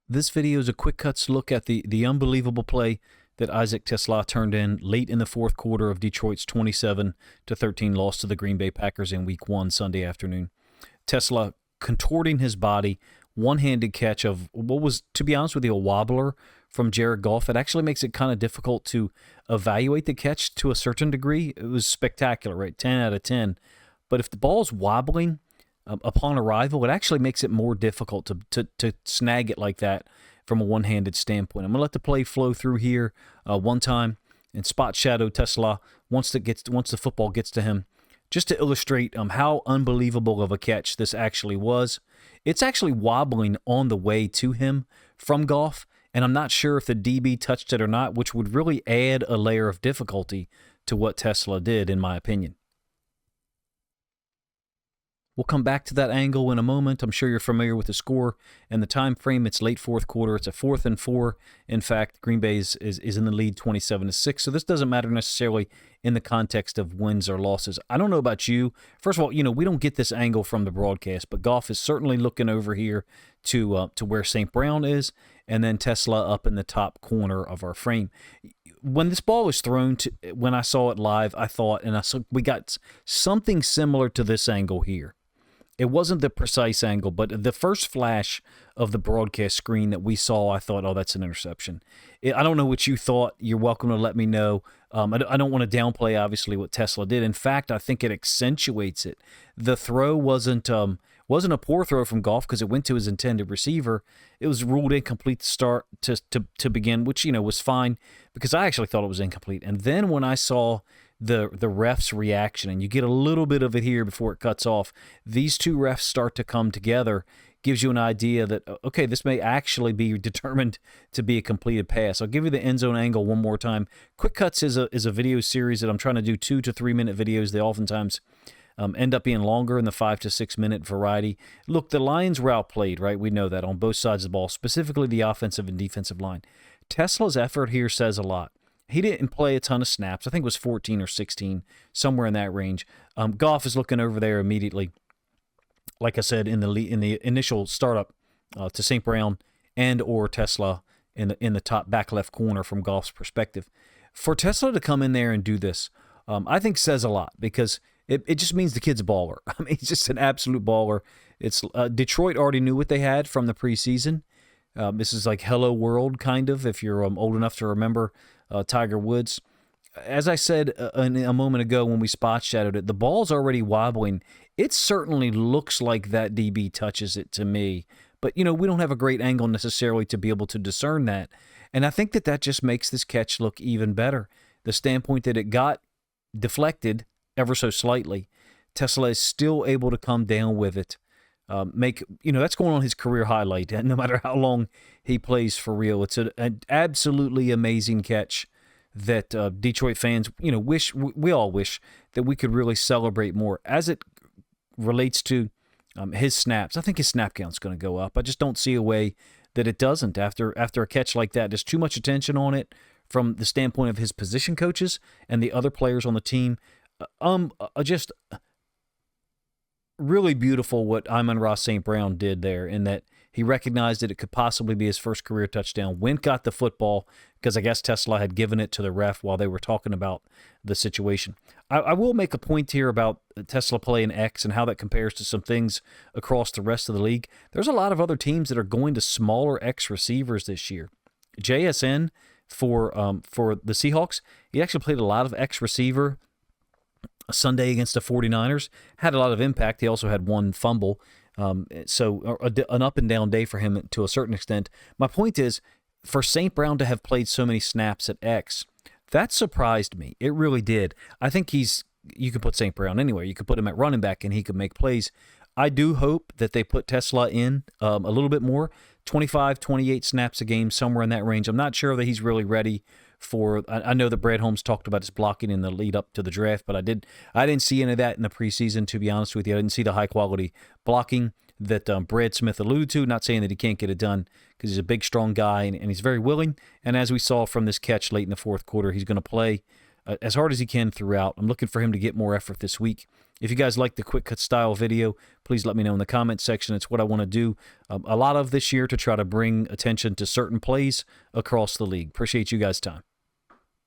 This video is a quick cuts look at the unbelievable play that Isaac Teslaa turned in late in the fourth quarter of Detroit's 27-13 loss to the Green Bay Packers in Week 1 Sunday afternoon. Teslaa contorting his body, one-handed catch of what was, to be honest with you, a wobbler from Jared Goff. It actually makes it kind of difficult to evaluate the catch to a certain degree. It was spectacular, right? 10 out of 10. But if the ball's wobbling upon arrival, it actually makes it more difficult to snag it like that from a one-handed standpoint. I'm going to let the play flow through here one time and spot shadow Teslaa once the football gets to him, just to illustrate how unbelievable of a catch this actually was. It's actually wobbling on the way to him from Goff, and I'm not sure if the DB touched it or not, which would really add a layer of difficulty to what Teslaa did, in my opinion. We'll come back to that angle in a moment. I'm sure you're familiar with the score and the time frame. It's late fourth quarter. It's a 4th and 4. In fact, Green Bay is in the lead 27-6. So this doesn't matter necessarily in the context of wins or losses. I don't know about you. First of all, we don't get this angle from the broadcast, but Goff is certainly looking over here to where St. Brown is, and then Teslaa up in the top corner of our frame. When this ball was thrown, when I saw it live, I thought, we got something similar to this angle here. It wasn't the precise angle, but the first flash of the broadcast screen that we saw, I thought, oh, that's an interception. I don't know what you thought. You're welcome to let me know. I don't want to downplay, obviously, what Teslaa did. In fact, I think it accentuates it. The throw wasn't a poor throw from Goff because it went to his intended receiver. It was ruled incomplete to start to begin, which, was fine because I actually thought it was incomplete. And then when I saw the ref's reaction, and you get a little bit of it here before it cuts off, these two refs start to come together, gives you an idea that, okay, this may actually be determined to be a completed pass. I'll give you the end zone angle one more time. Quick Cuts is a video series that I'm trying to do 2 to 3 minute videos. They oftentimes end up being longer in the 5 to 6 minute variety. Look, the Lions were outplayed, right? We know that on both sides of the ball, specifically the offensive and defensive line. Teslaa's effort here says a lot. He didn't play a ton of snaps. I think it was 14 or 16, somewhere in that range. Goff is looking over there immediately, like I said, in the initial startup to St. Brown and or Teslaa in the top back left corner from Goff's perspective. For Teslaa to come in there and do this, I think says a lot because it just means the kid's a baller. I mean, he's just an absolute baller. It's Detroit already knew what they had from the preseason. This is like Hello World, kind of, if you're old enough to remember Tiger Woods. As I said a moment ago when we spot shadowed it, the ball's already wobbling. It certainly looks like that DB touches it to me. But, we don't have a great angle necessarily to be able to discern that. And I think that just makes this catch look even better. The standpoint that it got deflected ever so slightly, Teslaa is still able to come down with it. That's going on his career highlight, and no matter how long he plays for real. It's an absolutely amazing catch that Detroit fans, we all wish that we could really celebrate more. As it relates to his snaps, I think his snap count's going to go up. I just don't see a way that it doesn't after a catch like that. There's too much attention on it from the standpoint of his position coaches and the other players on the team. Just really beautiful what Amon-Ra St. Brown did there, in that he recognized that it could possibly be his first career touchdown. Went got the football because I guess Teslaa had given it to the ref while they were talking about the situation. I will make a point here about Teslaa playing X and how that compares to some things across the rest of the league. There's a lot of other teams that are going to smaller X receivers this year. JSN for the Seahawks, he actually played a lot of X receiver Sunday against the 49ers, had a lot of impact. He also had one fumble, so an up and down day for him to a certain extent. My point is, for St. Brown to have played so many snaps at X, that surprised me. It really did. I think you could put St. Brown anywhere. You could put him at running back, and he could make plays. I do hope that they put Teslaa in a little bit more, 25, 28 snaps a game, somewhere in that range. I'm not sure that he's really ready for. I know that Brad Holmes talked about his blocking in the lead up to the draft, but I didn't see any of that in the preseason, to be honest with you. I didn't see the high quality blocking that Brad Smith alluded to. Not saying that he can't get it done because he's a big, strong guy and he's very willing. And as we saw from this catch late in the fourth quarter, he's going to play as hard as he can throughout. I'm looking for him to get more effort this week. If you guys like the quick cut style video, please let me know in the comment section. It's what I want to do a lot of this year to try to bring attention to certain plays across the league. Appreciate you guys' time.